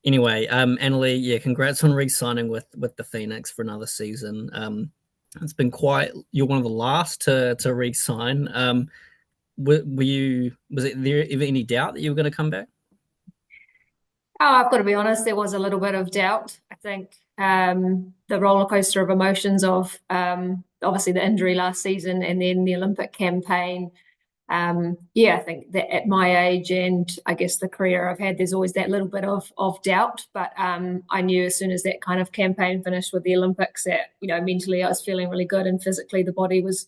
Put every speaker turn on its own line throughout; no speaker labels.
Anyway, Annalie, yeah, congrats on re-signing with the Phoenix for another season. It's been quite. You're one of the last to re-sign. Were you? Was it there ever any doubt that you were going to come back?
Oh, I've got to be honest, there was a little bit of doubt. I think the roller coaster of emotions of obviously the injury last season and then the Olympic campaign. Yeah, I think that at my age and I guess the career I've had, there's always that little bit of doubt. But I knew as soon as that kind of campaign finished with the Olympics that, mentally I was feeling really good and physically the body was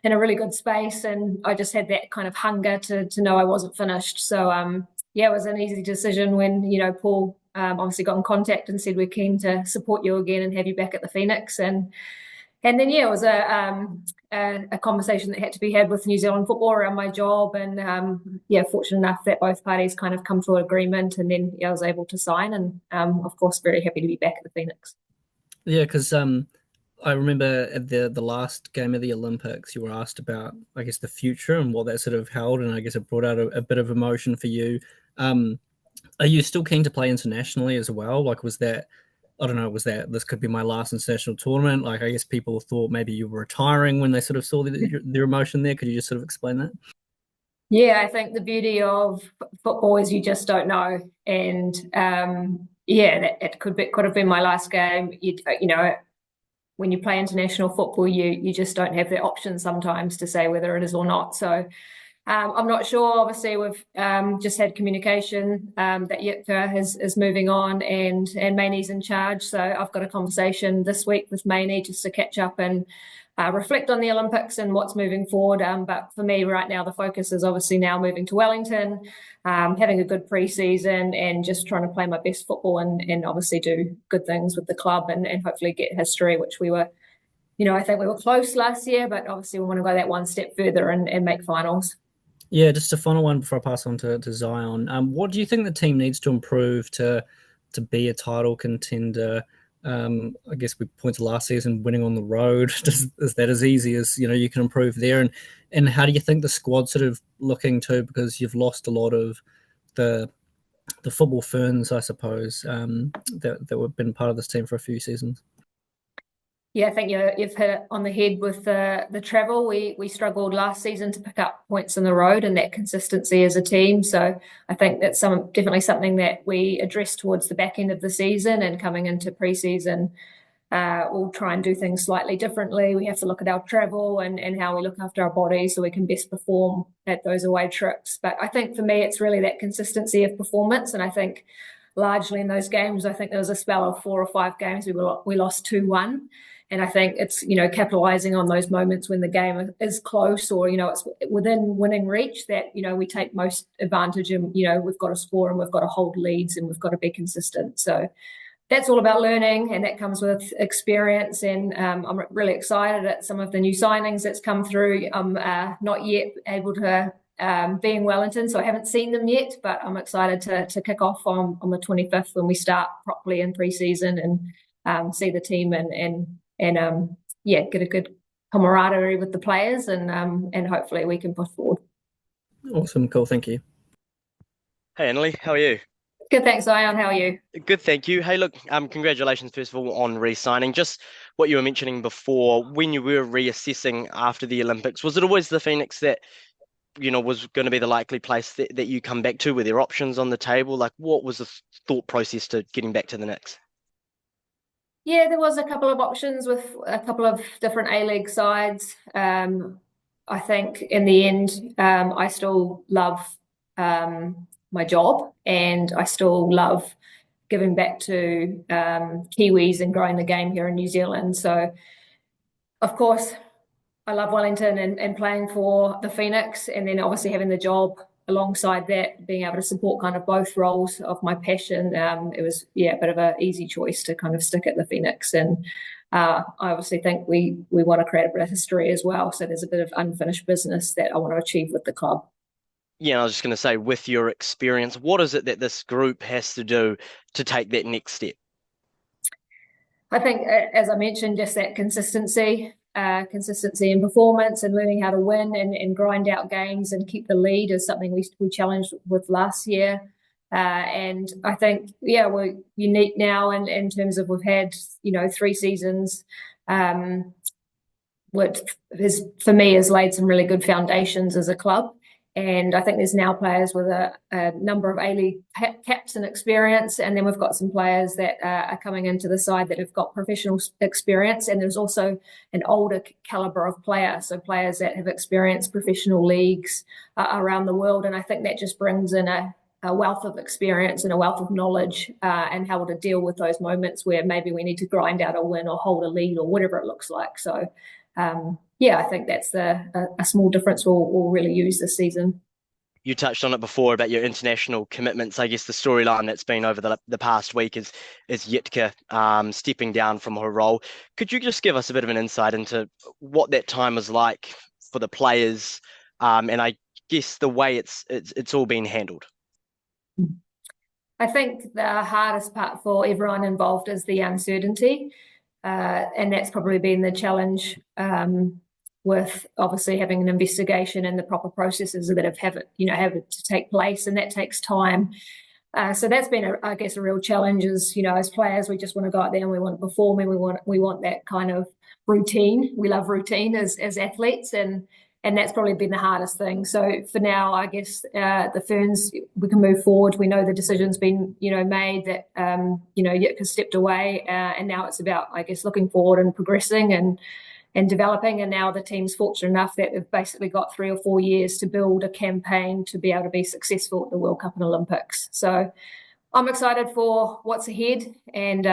in a really good space. And I just had that kind of hunger to know I wasn't finished. So, yeah, it was an easy decision when, Paul obviously got in contact and said, we're keen to support you again and have you back at the Phoenix. And then yeah, it was a conversation that had to be had with New Zealand football around my job, and yeah, fortunate enough that both parties kind of come to an agreement, and then yeah, I was able to sign, and of course, very happy to be back at the Phoenix.
Yeah, because I remember at the last game of the Olympics, you were asked about, I guess, the future and what that sort of held, and I guess it brought out a bit of emotion for you. Um, are you still keen to play internationally as well? Like, was that, I don't know, was that this could be my last international tournament? Like, I guess people thought maybe you were retiring when they sort of saw their emotion there. Could you just sort of explain that?
Yeah, I think the beauty of football is you just don't know, and yeah, it could have been my last game. When you play international football, you just don't have the option sometimes to say whether it is or not. So I'm not sure. Obviously, we've just had communication that Yitka is moving on and Mainie's in charge. So I've got a conversation this week with Mainie just to catch up and reflect on the Olympics and what's moving forward. But for me right now, the focus is obviously now moving to Wellington, having a good pre-season and just trying to play my best football and obviously do good things with the club and hopefully get history, which we were, I think we were close last year, but obviously we want to go that one step further and make finals.
Yeah, just a final one before I pass on to Zion. What do you think the team needs to improve to be a title contender? I guess we point to last season winning on the road. Is that as easy as you can improve there? And how do you think the squad's sort of looking too? Because you've lost a lot of the the football ferns, I suppose, that have been part of this team for a few seasons.
Yeah, I think you've hit it on the head with the travel. We struggled last season to pick up points in the road and that consistency as a team. So I think that's definitely something that we address towards the back end of the season and coming into preseason. We'll try and do things slightly differently. We have to look at our travel and how we look after our bodies so we can best perform at those away trips. But I think for me, it's really that consistency of performance. And I think largely in those games, I think there was a spell of 4 or 5 games we lost 2-1. And I think it's, capitalizing on those moments when the game is close or, it's within winning reach that, we take most advantage and, we've got to score and we've got to hold leads and we've got to be consistent. So that's all about learning and that comes with experience. And I'm really excited at some of the new signings that's come through. I'm not yet able to be in Wellington, so I haven't seen them yet, but I'm excited to kick off on the 25th when we start properly in pre-season and see the team and yeah, get a good camaraderie with the players and hopefully we can push forward.
Awesome, cool, thank you.
Hey, Annalie, how are you?
Good, thanks, Ion. How are you?
Good, thank you. Hey, look, congratulations first of all on re-signing. Just what you were mentioning before, when you were reassessing after the Olympics, was it always the Phoenix that was going to be the likely place that you come back to? Were there options on the table? Like, what was the thought process to getting back to the Knicks?
Yeah, there was a couple of options with a couple of different A-League sides. I think in the end, I still love my job and I still love giving back to Kiwis and growing the game here in New Zealand. So, of course, I love Wellington and playing for the Phoenix, and then obviously having the job alongside that, being able to support kind of both roles of my passion. It was a bit of an easy choice to kind of stick at the Phoenix, and I obviously think we want to create a bit of history as well. So there's a bit of unfinished business that I want to achieve with the club.
Yeah, I was just going to say, with your experience, what is it that this group has to do to take that next step?
I think, as I mentioned, just that consistency in performance and learning how to win and grind out games and keep the lead is something we challenged with last year. And I think, yeah, we're unique now in terms of we've had, 3 seasons, which for me has laid some really good foundations as a club. And I think there's now players with a number of A-League caps and experience. And then we've got some players that are coming into the side that have got professional experience. And there's also an older caliber of player. So players that have experienced professional leagues around the world. And I think that just brings in a wealth of experience and a wealth of knowledge and how to deal with those moments where maybe we need to grind out a win or hold a lead or whatever it looks like. So I think that's a small difference we'll really use this season.
You touched on it before about your international commitments. I guess the storyline that's been over the past week is Yitka stepping down from her role. Could you just give us a bit of an insight into what that time was like for the players, and I guess the way it's all been handled?
I think the hardest part for everyone involved is the uncertainty. And that's probably been the challenge with obviously having an investigation and the proper processes that have to take place, and that takes time. So that's been, I guess, a real challenge. As players, we just want to go out there and we want to perform, and we want that kind of routine. We love routine as athletes, and that's probably been the hardest thing. So for now, I guess the Ferns, we can move forward. We know the decision's been, made that, Yitka stepped away, and now it's about, I guess, looking forward and progressing and developing. And now the team's fortunate enough that they've basically got 3 or 4 years to build a campaign to be able to be successful at the World Cup and Olympics. So I'm excited for what's ahead, and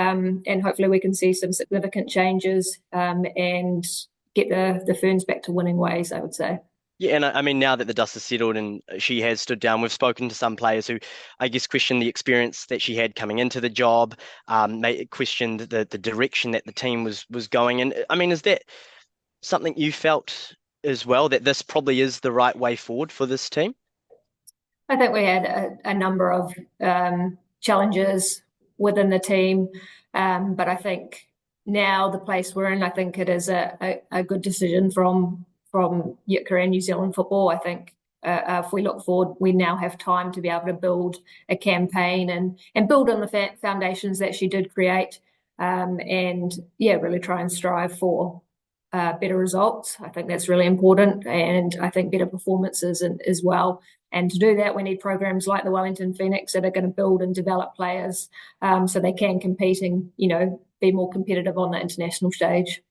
hopefully we can see some significant changes and get the Ferns back to winning ways, I would say.
Yeah, and I mean, now that the dust has settled and she has stood down, we've spoken to some players who, I guess, questioned the experience that she had coming into the job, questioned the direction that the team was going in. I mean, is that something you felt as well, that this probably is the right way forward for this team?
I think we had a number of challenges within the team, but I think now the place we're in, I think it is a good decision from Yitka and New Zealand football. I think if we look forward, we now have time to be able to build a campaign and build on the foundations that she did create, and really try and strive for better results. I think that's really important, and I think better performances as well. And to do that, we need programs like the Wellington Phoenix that are going to build and develop players so they can compete and, be more competitive on the international stage.